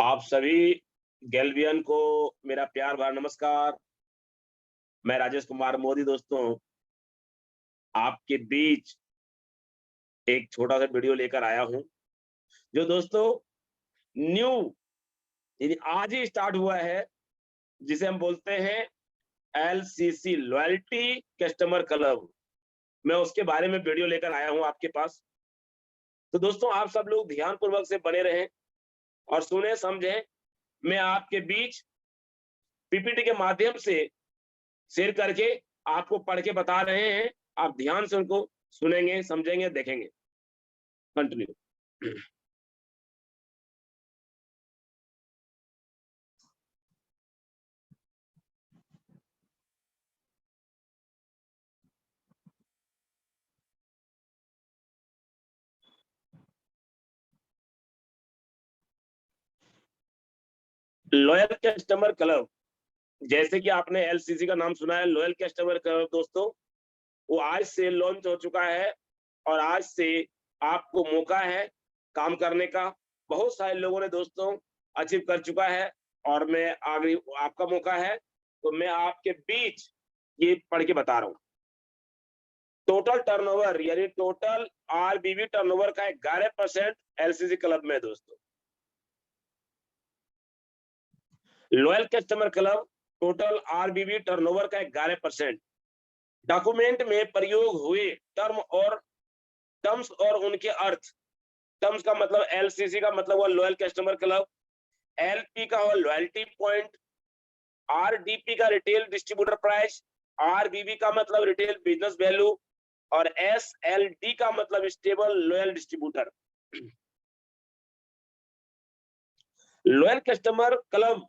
आप सभी गैल्वियन को मेरा प्यार भरा नमस्कार। मैं राजेश कुमार मोदी दोस्तों आपके बीच एक छोटा सा वीडियो लेकर आया हूं, जो दोस्तों न्यू यानी आज ही स्टार्ट हुआ है, जिसे हम बोलते हैं एलसीसी लॉयल्टी कस्टमर क्लब। मैं उसके बारे में वीडियो लेकर आया हूं आपके पास। तो दोस्तों आप सब लोग ध्यान पूर्वक से बने रहें और सुने समझें। मैं आपके बीच पीपीटी के माध्यम से शेयर करके आपको पढ़ के बता रहे हैं। आप ध्यान से उनको सुनेंगे, समझेंगे, देखेंगे। कंटिन्यू। लॉयल कस्टमर क्लब, जैसे कि आपने एलसीसी का नाम सुना है, लॉयल कस्टमर क्लब दोस्तों, वो आज से लॉन्च हो चुका है और आज से आपको मौका है काम करने का। बहुत सारे लोगों ने दोस्तों अचीव कर चुका है और मैं आगे आपका मौका है, तो मैं आपके बीच ये पढ़ के बता रहा हूँ। टोटल टर्नओवर यानी टोटल आरबीबी टर्नओवर का 11% एलसीसी क्लब में है दोस्तों। Loyal customer club total RBB turnover का 11%। डॉक्यूमेंट में प्रयोग हुए टर्म्स और उनके अर्थ। टर्म्स का मतलब एलसीसी का मतलब हुआ लॉयल कस्टमर क्लब, एलपी का हुआ लॉयल्टी पॉइंट, आरडीपी का रिटेल डिस्ट्रीब्यूटर प्राइस, आरबीबी का मतलब रिटेल बिजनेस वैल्यू और एसएलडी का मतलब stable loyal distributor. Loyal customer club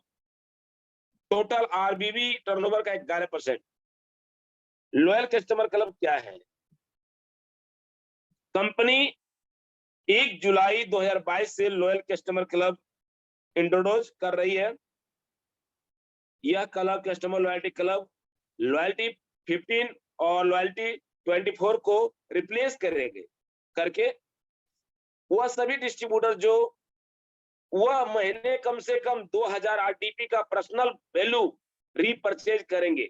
total RBB turnover का 11%। लॉयल कस्टमर क्लब क्या है? कंपनी 1 जुलाई 2022 से लॉयल कस्टमर क्लब इंट्रोड्यूस कर रही है। यह club customer loyalty club loyalty 15 और लॉयल्टी 24 को रिप्लेस करेंगे करके वह सभी डिस्ट्रीब्यूटर जो वह महीने कम से कम 2000 आरटीपी का पर्सनल वैल्यू रीपरचेज करेंगे,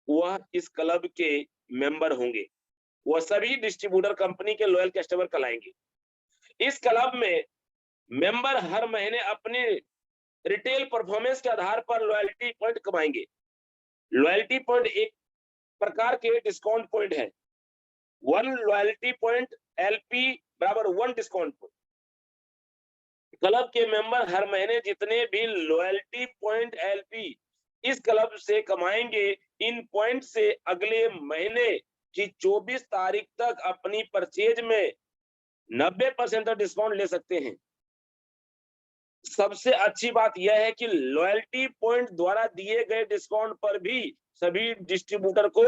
वह इस क्लब के मेंबर होंगे। वह सभी डिस्ट्रीब्यूटर कंपनी के लॉयल कस्टमर कहलाएंगे। इस क्लब में मेंबर हर महीने अपनी रिटेल परफॉर्मेंस के आधार पर लॉयल्टी पॉइंट कमाएंगे। लॉयल्टी पॉइंट एक प्रकार के डिस्काउंट पॉइंट है। 1 लॉयल्टी पॉइंट एलपी बराबर 1 डिस्काउंट पॉइंट। क्लब के मेंबर हर महीने जितने भी लॉयल्टी पॉइंट एलपी इस क्लब से कमाएंगे, इन पॉइंट से अगले महीने की 24 तारीख तक अपनी परचेज में 90% तक डिस्काउंट ले सकते हैं। सबसे अच्छी बात यह है कि लॉयल्टी पॉइंट द्वारा दिए गए डिस्काउंट पर भी सभी डिस्ट्रीब्यूटर को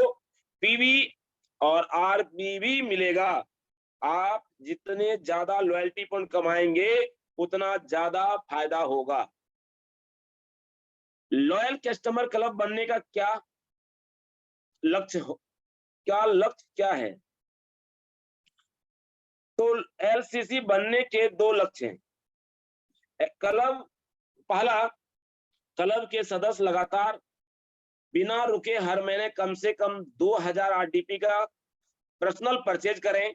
पीवी और आरबीबी मिलेगा। आप जितने ज्यादा लॉयल्टी पॉइंट कमाएंगे उतना ज्यादा फायदा होगा। लॉयल कस्टमर क्लब बनने का क्या लक्ष्य क्या है? तो एलसीसी बनने के 2 लक्ष्य हैं। पहला, क्लब के सदस्य लगातार बिना रुके हर महीने कम से कम 2000 आरडीपी का पर्सनल परचेज करें।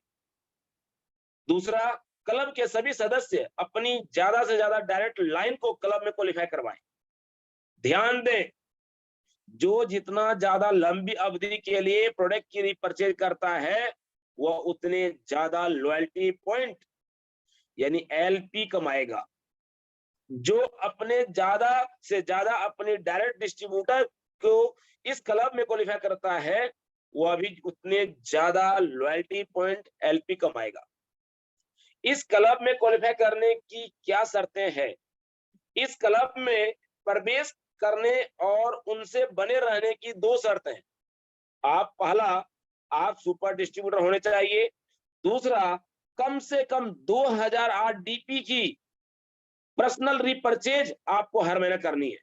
दूसरा, क्लब के सभी सदस्य अपनी ज्यादा से ज्यादा डायरेक्ट लाइन को क्लब में क्वालिफाई करवाएं। ध्यान दें, जो जितना ज्यादा लंबी अवधि के लिए प्रोडक्ट की रीपरचेज करता है वह उतने ज्यादा लॉयल्टी पॉइंट यानी एलपी कमाएगा। जो अपने ज्यादा से ज्यादा अपने डायरेक्ट डिस्ट्रीब्यूटर को इस क्लब में क्वालिफाई करता है वह भी उतने ज्यादा लॉयल्टी पॉइंट एलपी कमाएगा। इस क्लब में क्वालिफाई करने की क्या शर्तें हैं? इस क्लब में प्रवेश करने और उनसे बने रहने की 2 शर्तें हैं। पहला, आप सुपर डिस्ट्रीब्यूटर होने चाहिए। दूसरा, कम से कम 2000 आरडीपी की पर्सनल रीपरचेज आपको हर महीने करनी है।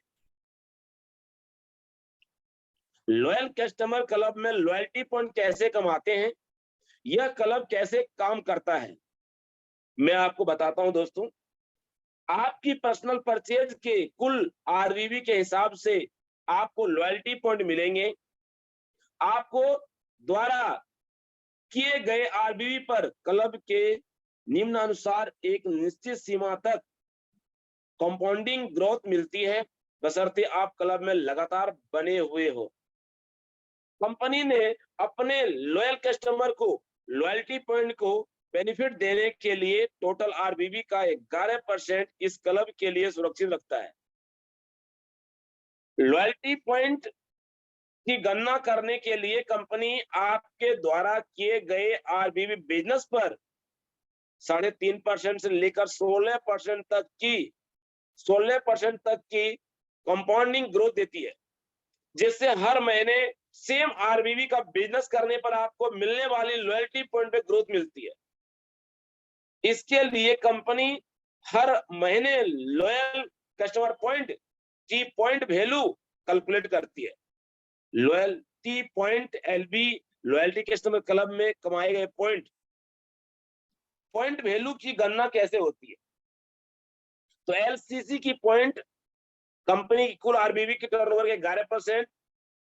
लॉयल कस्टमर क्लब में लॉयल्टी पॉइंट कैसे कमाते हैं, यह क्लब कैसे काम करता है, मैं आपको बताता हूं दोस्तों। आपकी पर्सनल परचेज के कुल आरबीबी के हिसाब से आपको लॉयल्टी पॉइंट मिलेंगे। आपको द्वारा किए गए आरबीबी पर क्लब के निम्नानुसार एक निश्चित सीमा तक कंपाउंडिंग ग्रोथ मिलती है, बशर्ते आप क्लब में लगातार बने हुए हो। कंपनी ने अपने लॉयल कस्टमर को लॉयल्टी पॉइंट को बेनिफिट देने के लिए टोटल आरबीबी का 11% इस क्लब के लिए सुरक्षित रखता है। लॉयल्टी पॉइंट की गणना करने के लिए कंपनी आपके द्वारा किए गए आरबीबी बिजनेस पर 3.5% से लेकर 16% तक की कंपाउंडिंग ग्रोथ देती है, जिससे हर महीने सेम आरबीबी का बिजनेस करने पर आपको मिलने वाली लॉयल्टी पॉइंट पे ग्रोथ मिलती है। इसके लिए कंपनी हर महीने लॉयल कस्टमर पॉइंट की पॉइंट वैल्यू कैलकुलेट करती है। Loyalty point LB loyalty customer club में कमाए गए पॉइंट वैल्यू की गणना कैसे होती है? तो एलसीसी की पॉइंट कंपनी की कुल आरबीबी के टर्नओवर के 11%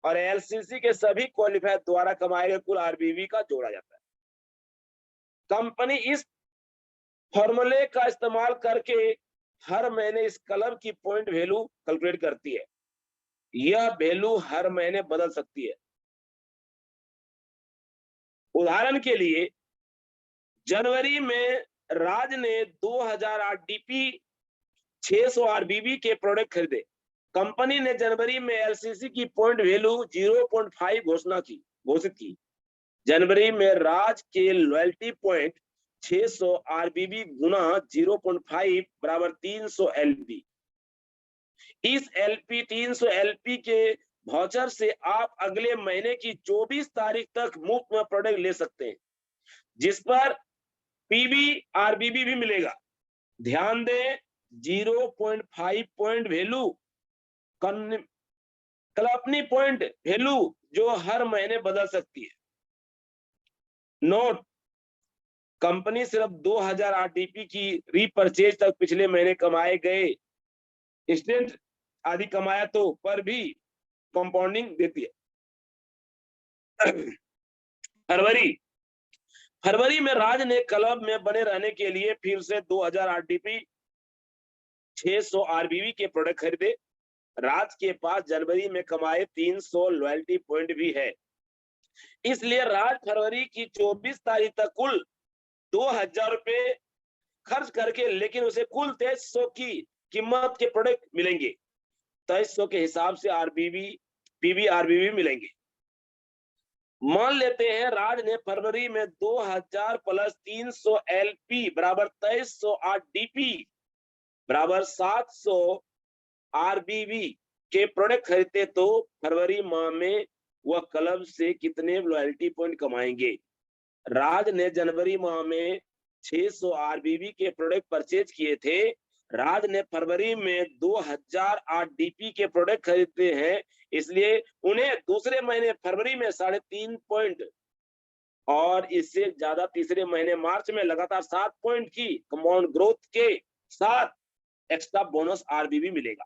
और एलसीसी के सभी क्वालिफायर द्वारा कमाए गए कुल आरबीबी का जोड़ा जाता है। कंपनी इस फॉर्मूले का इस्तेमाल करके हर महीने इस क्लब की पॉइंट वैल्यू कैलकुलेट करती है। यह वैल्यू हर महीने बदल सकती है। उदाहरण के लिए जनवरी में राज ने 2008 डीपी 600 आरबीबी के प्रोडक्ट खरीदे। कंपनी ने जनवरी में एलसीसी की पॉइंट वैल्यू 0.5 घोषित की। जनवरी में राज के लॉयल्टी पॉइंट 600 आरबीबी गुना 0.5 बराबर 300 एलपी। इस एलपी 300 एलपी के वाउचर से आप अगले महीने की 24 तारीख तक मुफ्त में प्रोडक्ट ले सकते हैं, जिस पर पीबी आरबीबी भी मिलेगा। ध्यान दें 0.5 point value company point value जो हर महीने बदल सकती है। नोट, कंपनी सिर्फ 2000 आरडीपी की रीपरचेज तक पिछले महीने कमाए गए इंस्टेंट आदि कमाया तो पर भी कंपाउंडिंग देती है। फरवरी में राज ने क्लब में बने रहने के लिए फिर से 2000 आरडीपी 600 आरबीबी के प्रोडक्ट खरीदे। राज के पास जनवरी में कमाए 300 लॉयल्टी पॉइंट भी है, इसलिए राज फरवरी की 24 तारीख तक कुल 2000 रुपए खर्च करके, लेकिन उसे कुल 2300 की कीमत के प्रोडक्ट मिलेंगे। 2300 के हिसाब से आरबीबी पीबी आरबीबी मिलेंगे। मान लेते हैं राज ने फरवरी में 2000 प्लस 300 एलपी बराबर 2300 आरडीपी बराबर 700 आरबीबी के प्रोडक्ट खरीदते तो फरवरी माह में वह क्लब से कितने लॉयल्टी पॉइंट कमाएंगे? राज ने जनवरी माह में 600 आरबीबी के प्रोडक्ट परचेज किए थे। राज ने फरवरी में 2000 आरडीपी के प्रोडक्ट खरीदते हैं, इसलिए उन्हें दूसरे महीने फरवरी में 3.5 पॉइंट और इससे ज्यादा तीसरे महीने मार्च में लगातार 7 पॉइंट की कंपाउंड ग्रोथ के साथ एक्स्ट्रा बोनस आरबीबी मिलेगा।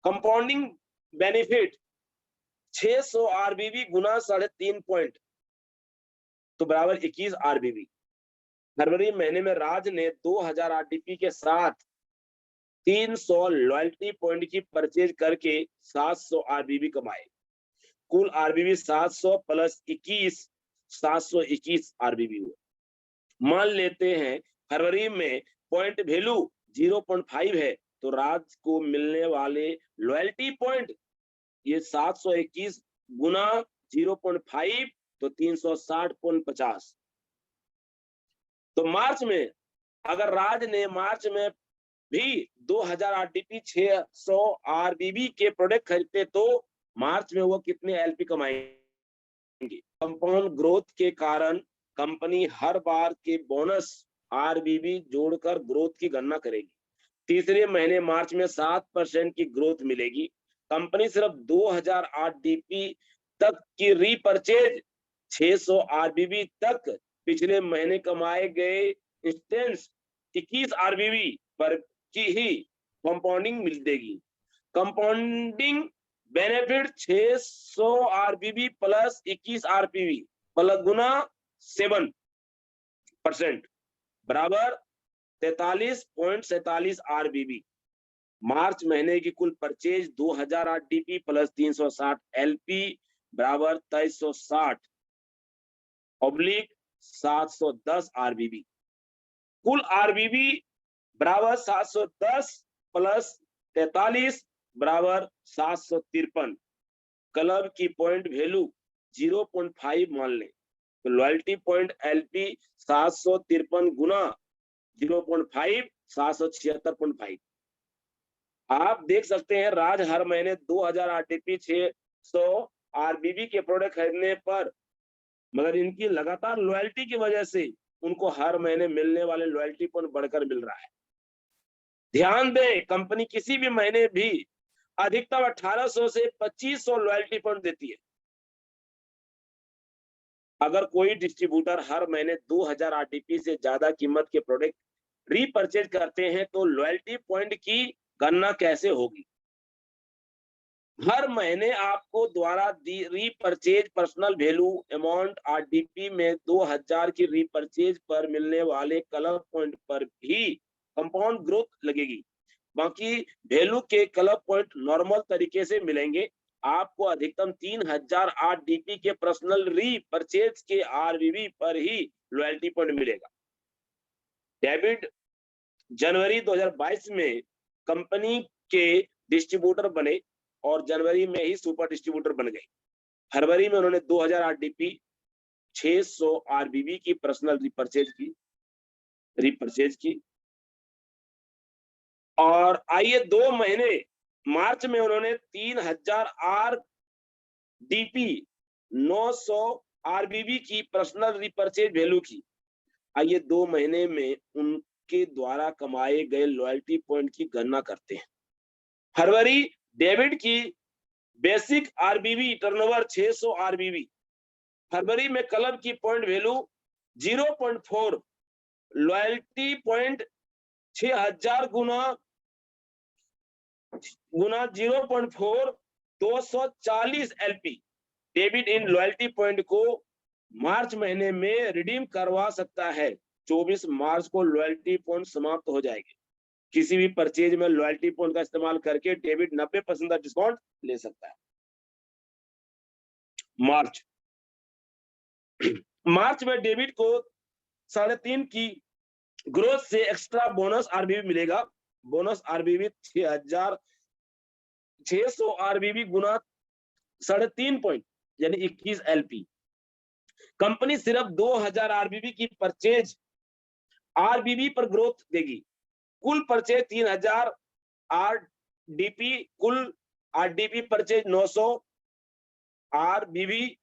कंपाउंडिंग बेनिफिट 600 आरबीबी गुना 3.5 पॉइंट तो बराबर 21 आरबीबी। फरवरी महीने में राज ने 2000 आरडीपी के साथ 300 लॉयल्टी पॉइंट की परचेज करके 700 आरबीबी कमाए। कुल आरबीबी 700 प्लस 21 721 आरबीबी हुए। मान लेते हैं फरवरी में पॉइंट वैल्यू 0.5 है, तो राज को मिलने वाले लॉयल्टी पॉइंट ये 721 गुना 0.5 तो 360.50। तो मार्च में अगर राज ने मार्च में भी 2000 आरडीपी 600 आरबीबी के प्रोडक्ट खरीदते तो मार्च में वो कितने एलपी कमाएंगे? कंपाउंड ग्रोथ के कारण कंपनी हर बार के बोनस आरबीबी जोड़कर ग्रोथ की गणना करेगी। तीसरे महीने मार्च में 7% की ग्रोथ मिलेगी। कंपनी सिर्फ 2000 आरडीपी तक की रीपरचेज 600 आरबीबी तक पिछले महीने कमाए गए इंस्टेंस 21 आरबीबी पर की ही कंपाउंडिंग मिल देगी। कंपाउंडिंग बेनिफिट 600 आरबीबी प्लस 21 आरपीवी प्लस गुना 7% बराबर 43.47 आरबीबी। मार्च महीने की कुल परचेज 2000 आरडीपी प्लस 360 एलपी बराबर 2360 ऑब्लिक 710 आरबीबी। कुल आरबीबी बराबर 710 प्लस 43 बराबर 753। क्लब की पॉइंट वैल्यू 0.5 मान लें तो लॉयल्टी पॉइंट एलपी 753 गुना 0.5 776.5। आप देख सकते हैं राज हर महीने 2000 आरटीपी 600 आरबीबी के प्रोडक्ट खरीदने पर, मगर इनकी लगातार लॉयल्टी की वजह से उनको हर महीने मिलने वाले लॉयल्टी पॉइंट बढ़कर मिल रहा है। ध्यान दें, कंपनी किसी भी महीने भी अधिकतम 1800 से 2500 लॉयल्टी पॉइंट देती है। अगर कोई डिस्ट्रीब्यूटर हर महीने 2000 आरटीपी से ज्यादा कीमत के प्रोडक्ट रीपरचेज करते हैं तो लॉयल्टी पॉइंट की गणना कैसे होगी? हर महीने आपको द्वारा repurchase personal value amount RDP में 2000 की रीपरचेज पर मिलने वाले क्लब पॉइंट पर भी कंपाउंड ग्रोथ लगेगी। बाकी वैल्यू के क्लब पॉइंट नॉर्मल तरीके से मिलेंगे। आपको अधिकतम 3000 आरडीपी के पर्सनल रीपरचेज के आरबीबी पर ही लॉयल्टी पॉइंट मिलेगा। डेविड जनवरी 2022 में कंपनी के डिस्ट्रीब्यूटर बने और जनवरी में ही सुपर डिस्ट्रीब्यूटर बन गए। फरवरी में उन्होंने 2000 आरडीपी 600 आरबीबी की पर्सनल रीपरचेज की और आइए 2 महीने मार्च में उन्होंने 3000 आरडीपी 900 आरबीबी की पर्सनल रीपरचेज वैल्यू की। आइए 2 महीने में उनके द्वारा कमाए गए लॉयल्टी पॉइंट की गणना करते हैं। फरवरी डेबिट की बेसिक आरबीबी टर्नओवर 600 आरबीबी। फरवरी में क्लब की point value 0.4, loyalty point 6000 Guna 0.4 240 LP. Debit in loyalty point को मार्च महीने में रिडीम करवा सकता है। 24 मार्च को लॉयल्टी पॉइंट समाप्त हो जाएगी। किसी भी परचेज में लॉयल्टी पॉइंट का इस्तेमाल करके डेबिट 90% डिस्काउंट ले सकता है। मार्च में डेबिट को 3.5 की ग्रोथ से एक्स्ट्रा बोनस आरबीबी मिलेगा। बोनस आरबीबी 600 आरबीबी गुना 3.5 पॉइंट यानी 21 एलपी। कंपनी सिर्फ 2000 आरबीबी की परचेज आरबीबी पर ग्रोथ देगी। कुल परचेज 3000 आरडीपी, कुल आरडीपी परचेज 900 आरबीबी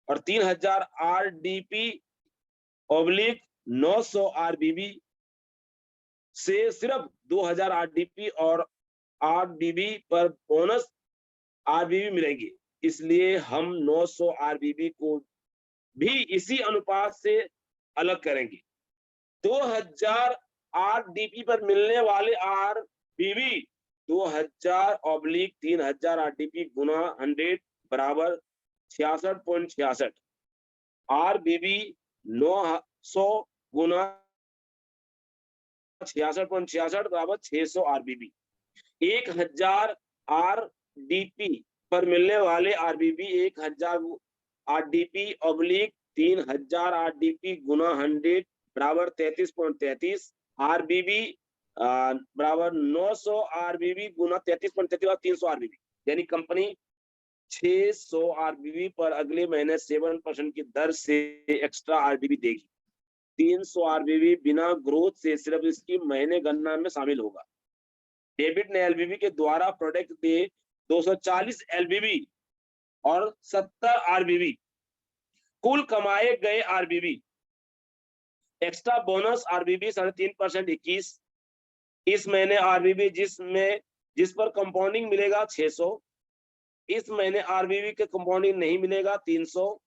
और 3000 आरडीपी ऑब्लिक 900 आरबीबी से सिर्फ 2000 आरडीपी और आरबीबी पर बोनस आरबीबी मिलेगी। इसलिए हम 900 आरबीबी को भी इसी अनुपात से अलग करेंगे। 2000 आरडीपी पर मिलने वाले आरबीबी 2000 ऑब्लिक 3000 आरडीपी गुना 100 बराबर 66.66। आरबीबी 900 गुना 66.66 बराबर 600 आरबीबी। 1000 आरडीपी पर मिलने वाले आरबीबी 1000 आरडीपी ऑब्लिक 3000 आरडीपी गुना 100 बराबर 33.33। आरबीबी बराबर 900 आरबीबी गुना 33.33 300 आरबीबी। यानी कंपनी 600 आरबीबी पर अगले महीने 7% की दर से एक्स्ट्रा आरबीबी देगी। 300 आरबीबी बिना ग्रोथ से सिर्फ इसकी महीने गणना में शामिल होगा। डेबिट ने एलबीबी के द्वारा प्रोडक्ट दे 240 एलबीबी और 70 आरबीबी। कुल कमाए गए आरबीबी एक्स्ट्रा बोनस आरबीबी 3.5% 21। इस महीने आरबीबी जिस पर कंपाउंडिंग मिलेगा 600। इस महीने आरबीबी के कंपाउंडिंग नहीं मिलेगा 300।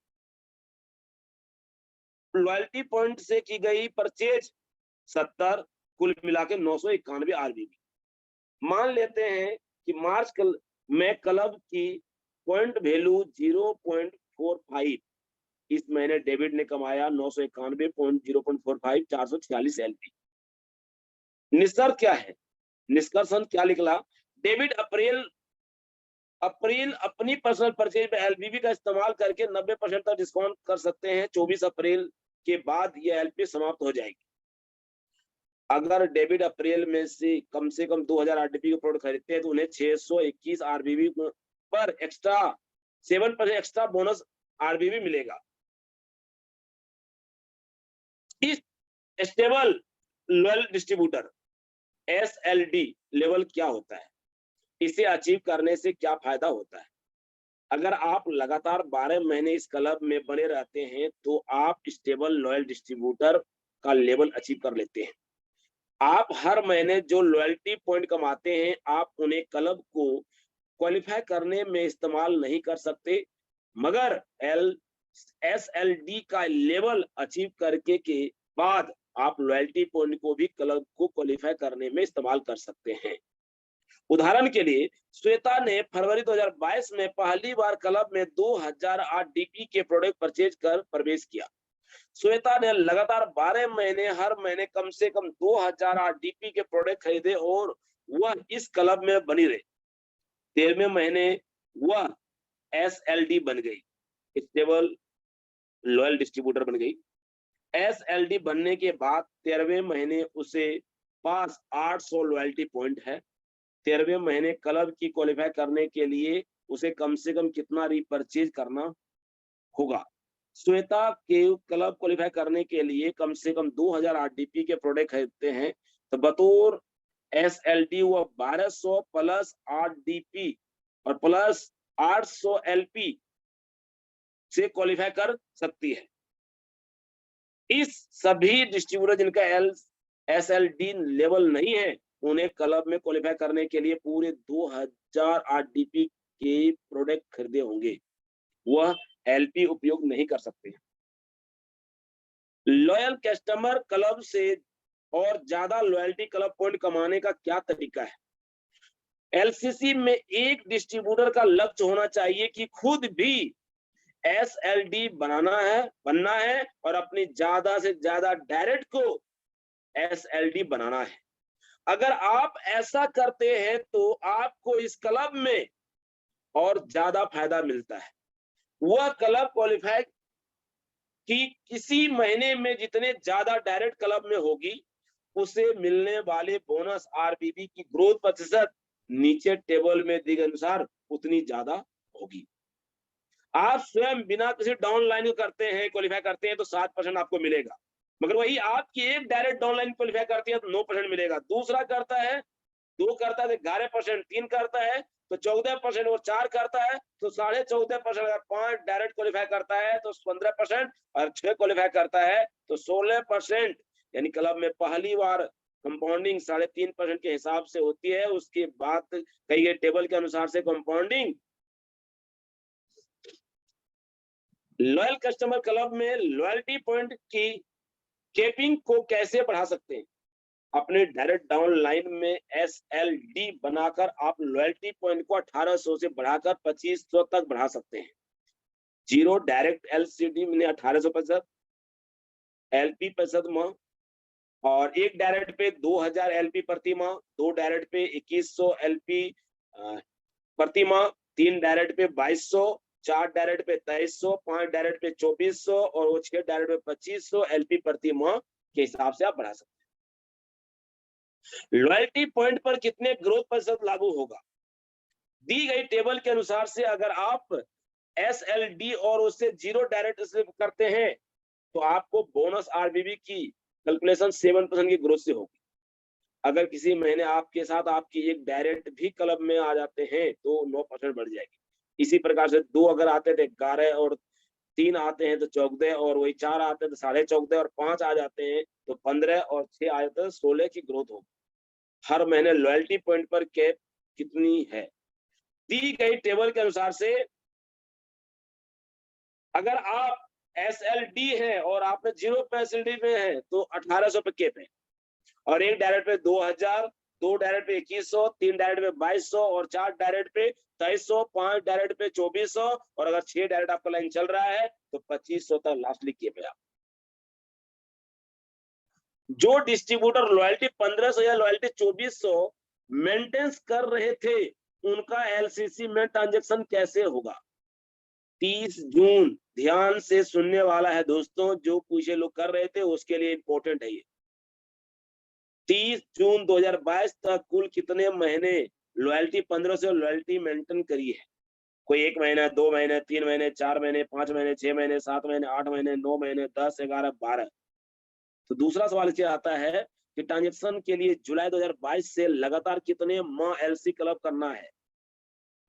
लॉयल्टी पॉइंट से की गई परचेज 70। कुल मिला के 991 आरबीबी। मान लेते हैं कि मार्च में क्लब की पॉइंट वैल्यू 0.45, इस महीने डेविड ने कमाया 991.0.45, 446 एलपी। निष्कर्ष क्या है? निष्कर्ष क्या निकला? डेविड अप्रैल अपनी पर्सनल परचेज में एलबीबी का इस्तेमाल करके 90% तक डिस्काउंट कर सकते हैं। 24 अप्रैल के बाद यह एलपी समाप्त हो जाएगी। अगर डेविड अप्रैल में से कम 2000 आरडीपी के प्रोडक्ट खरीदते हैं तो उन्हें 621 आरबीबी पर एक्स्ट्रा 7% एक्स्ट्रा बोनस आरबीबी मिलेगा। इस stable loyal distributor SLD level क्या होता है? इसे अचीव करने से क्या फायदा होता है? अगर आप लगातार 12 महीने इस क्लब में बने रहते हैं तो आप स्टेबल लॉयल डिस्ट्रीब्यूटर का लेवल अचीव कर लेते हैं। आप हर महीने जो लॉयल्टी पॉइंट कमाते हैं आप उन्हें क्लब को क्वालिफाई करने में इस्तेमाल नहीं कर सकते, मगर एसएलडी का लेवल अचीव करके के बाद आप लॉयल्टी पॉइंट को भी क्लब को क्वालिफाई करने में इस्तेमाल कर सकते हैं। उदाहरण के लिए श्वेता ने फरवरी 2022 में पहली बार क्लब में 2008 डीपी के प्रोडक्ट परचेज कर प्रवेश किया। श्वेता ने लगातार 12 महीने हर महीने कम से कम 2008 डीपी के प्रोडक्ट खरीदे और वह इस क्लब में बनी रही। 13वें महीने वह एसएलडी बन गई, स्टेबल लॉयल डिस्ट्रीब्यूटर बन गई। एसएलडी बनने के बाद 13वें महीने उसे पास 800 लॉयल्टी पॉइंट है। 13वें महीने क्लब की क्वालिफाई करने के लिए उसे कम से कम कितना रीपरचेज करना होगा? श्वेता के क्लब क्वालिफाई करने के लिए कम से कम 2000 आरडीपी के प्रोडक्ट खरीदते हैं तो बतौर एसएलडी वो 1200 प्लस आरडीपी और प्लस 800 एलपी से क्वालिफाई कर सकती है। इस सभी डिस्ट्रीब्यूटर जिनका एसएलडी लेवल नहीं है उन्हें क्लब में क्वालिफाई करने के लिए पूरे 2000 आरडीपी के प्रोडक्ट खरीदे होंगे, वह एलपी उपयोग नहीं कर सकते। लॉयल कस्टमर क्लब से और ज्यादा लॉयल्टी क्लब पॉइंट कमाने का क्या तरीका है? एलसीसी में एक डिस्ट्रीब्यूटर का लक्ष्य होना चाहिए कि खुद भी एसएलडी बनना है और अपनी ज्यादा से ज्यादा डायरेक्ट को एसएलडी बनाना है। अगर आप ऐसा करते हैं तो आपको इस क्लब में और ज्यादा फायदा मिलता है। वह क्लब क्वालिफाई की किसी महीने में जितने ज्यादा डायरेक्ट क्लब में होगी उसे मिलने वाले बोनस आरबीबी की ग्रोथ प्रतिशत नीचे टेबल में दिए अनुसार उतनी ज्यादा होगी। आप स्वयं बिना किसी डाउनलाइन करते हैं क्वालिफाई करते हैं तो 7% आपको मिलेगा, मगर वही आपकी एक डायरेक्ट डाउनलाइन क्वालिफाई करती है तो 9% मिलेगा। दूसरा करता है 2 करता है तो 11%, 3 करता है तो 14% और 4 करता है तो 14.5%। अगर 5 डायरेक्ट क्वालिफाई करता है तो 15% और 6 क्वालिफाई करता है तो 16%। यानी क्लब में पहली बार कंपाउंडिंग 3.5% के हिसाब से होती है, उसके बाद कई गए टेबल के अनुसार से कंपाउंडिंग। लॉयल कस्टमर क्लब में लॉयल्टी पॉइंट की केपिंग को कैसे बढ़ा सकते हैं? अपने डायरेक्ट डाउनलाइन में एसएलडी बनाकर आप लॉयल्टी पॉइंट को 1800 से बढ़ाकर 2500 तक बढ़ा सकते हैं। 0 डायरेक्ट एलसीडी में 1800% एलपी प्रतिशत माह और एक डायरेक्ट पे 2000 एलपी प्रति माह, 2 डायरेक्ट पे 2100 एलपी प्रति माह, 3 डायरेक्ट पे 2200, 4 डायरेक्ट पे 2300, 5 डायरेक्ट पे 2400 और वो 6 डायरेक्ट पे 2500 एलपी प्रति माह के हिसाब से आप बढ़ा सकते हैं। लॉयल्टी पॉइंट पर कितने ग्रोथ प्रतिशत लागू होगा? दी गई टेबल के अनुसार से अगर आप एसएलडी और उससे 0 डायरेक्ट करते हैं तो आपको बोनस आरबीबी की कैलकुलेशन 7% की ग्रोथ से होगी। अगर किसी महीने आपके साथ आपकी एक डायरेक्ट भी क्लब में आ जाते हैं तो 9% बढ़ जाएगी। इसी प्रकार से 2 अगर आते थे 11 और 3 आते हैं तो 14 और वही 4 आते हैं तो 14.5 और 5 आ जाते हैं तो 15 और 6 आ जाते हैं 16 की ग्रोथ होगी। हर महीने लॉयल्टी पॉइंट पर कैप कितनी है? दी गई टेबल के अनुसार से अगर आप एसएलडी है और आप में 0 एसएलडी में है तो 1800 पे कैप है और एक डायरेक्ट पे 2000, 2 डायरेक्ट पे 2100, 3 डायरेक्ट पे 2200 और 4 डायरेक्ट पे 2300, 5 डायरेक्ट पे 2400 और अगर 6 डायरेक्ट आपका लाइन चल रहा है तो 2500 तक लास्ट लिखिए भैया। जो डिस्ट्रीब्यूटर लॉयल्टी 1500 या लॉयल्टी 2400 मेंटेनेंस कर रहे थे उनका एलसीसी में ट्रांजैक्शन कैसे होगा? 30 जून ध्यान से सुनने वाला है दोस्तों, जो पूछे लोग कर रहे थे उसके लिए इंपॉर्टेंट है ये। 30 जून 2022 तक कुल कितने महीने लॉयल्टी 1500 लॉयल्टी मेंटेन करी है? कोई 1 महीना, 2 महीने, 3 महीने, 4 महीने, 5 महीने, 6 महीने, 7 महीने, 8 महीने, 9 महीने, 10, 11, 12। तो दूसरा सवाल क्या आता है कि ट्रांजेक्शन के लिए जुलाई 2022 से लगातार कितने माह एलसी क्लब करना है,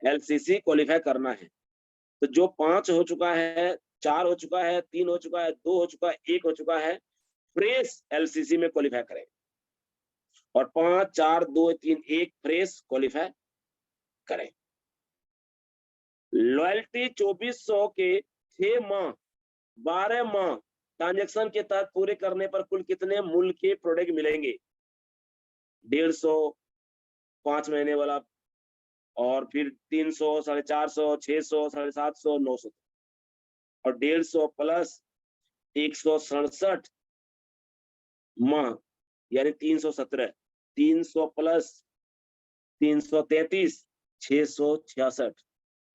एलसीसी क्वालिफाई करना है? तो जो 5 हो चुका है, 4 हो चुका है, 3 हो चुका है, 2 हो चुका है, 1 हो चुका है, फ्रेश एलसीसी में क्वालिफाई करें। और 5, 4, 2, 3, 1 फ्रेश क्वालिफाई करें। लॉयल्टी 2400 के 6 माह, 12 माह ट्रांजेक्शन के तहत पूरे करने पर कुल कितने मूल्य के प्रोडक्ट मिलेंगे? 150, 5 महीने वाला और फिर 300, 450, 600, 750, 900 और 150 प्लस 167 माह यानी 317, 300 प्लस 333, 666,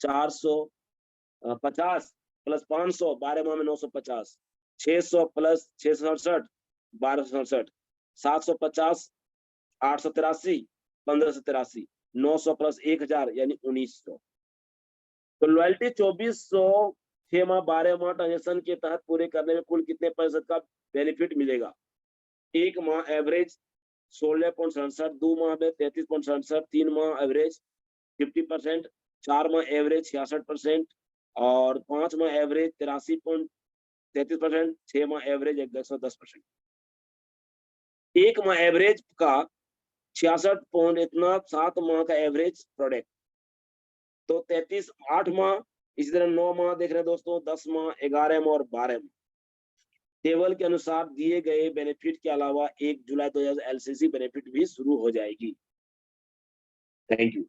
450 प्लस 500, 12 माह में 950, 600 प्लस 667, 1267, 750, 883, 1583, 900 प्लस 1000 यानी 1900। तो लॉयल्टी 2400 6 माह 12 माह ट्रांजेक्शन के तहत पूरे करने में कुल कितने प्रतिशत का बेनिफिट मिलेगा? 1 माह एवरेज 16.67, 2 माह में 33.67, 3 माह एवरेज 50%, 4 माह एवरेज 66% और 5 माह एवरेज 83.33%, 6 माह एवरेज 110%। 1 माह एवरेज का 66 पॉइंट इतना 7 माह का एवरेज प्रोडक्ट तो 33, 8 माह, इसी तरह 9 माह देख रहे हैं दोस्तों, 10 माह, 11 माह और 12 माह। टेबल के अनुसार दिए गए बेनिफिट के अलावा 1 जुलाई 2000 एलसीसी बेनिफिट भी शुरू हो जाएगी। Thank you.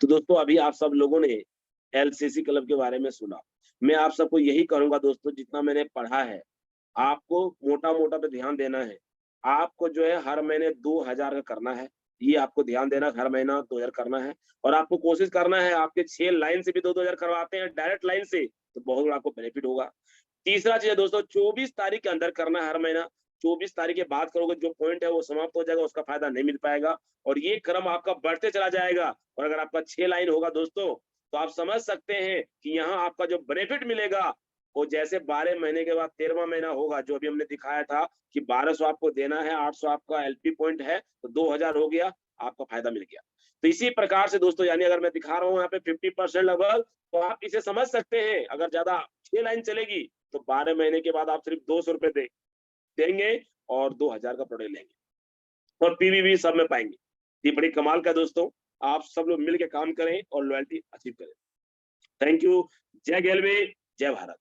तो दोस्तों अभी आप सब लोगों ने एलसीसी क्लब के बारे में सुना। मैं आप सबको यही कहूंगा दोस्तों, जितना मैंने पढ़ा है आपको मोटा मोटा पे ध्यान देना है। आपको जो है हर महीने 2000 का करना है, ये आपको ध्यान देना, हर महीना 2000 करना है और आपको कोशिश करना है आपके 6 लाइन से भी 2000 करवाते हैं डायरेक्ट लाइन से तो बहुत बड़ा आपको बेनिफिट होगा। तीसरा चीज है दोस्तों, 24 तारीख के अंदर करना है हर महीना। 24 तारीख के बाद करोगे जो पॉइंट है वो समाप्त हो जाएगा, उसका फायदा नहीं मिल पाएगा और ये क्रम आपका बढ़ते चला जाएगा। और अगर आपका 6 लाइन होगा दोस्तों तो आप समझ सकते हैं कि यहाँ आपका जो बेनिफिट मिलेगा वो जैसे 12 महीने के बाद 13वां महीना होगा, जो अभी हमने दिखाया था कि 1200 आपको देना है, 800 आपका एलपी पॉइंट है तो 2000 हो गया, आपका फायदा मिल गया। तो इसी प्रकार से दोस्तों, यानी अगर मैं दिखा रहा हूँ यहाँ पे 50% लगभग, तो आप इसे समझ सकते हैं। अगर ज्यादा 6 लाइन चलेगी तो 12 महीने के बाद आप सिर्फ 200 रुपए देंगे और 2000 का प्रोडक्ट लेंगे और पीवीबी सब में पाएंगे। ये बड़ी कमाल का दोस्तों, आप सब लोग मिलकर काम करें और लॉयल्टी अचीव करें। Thank you. जय गेलवे, जय भारत।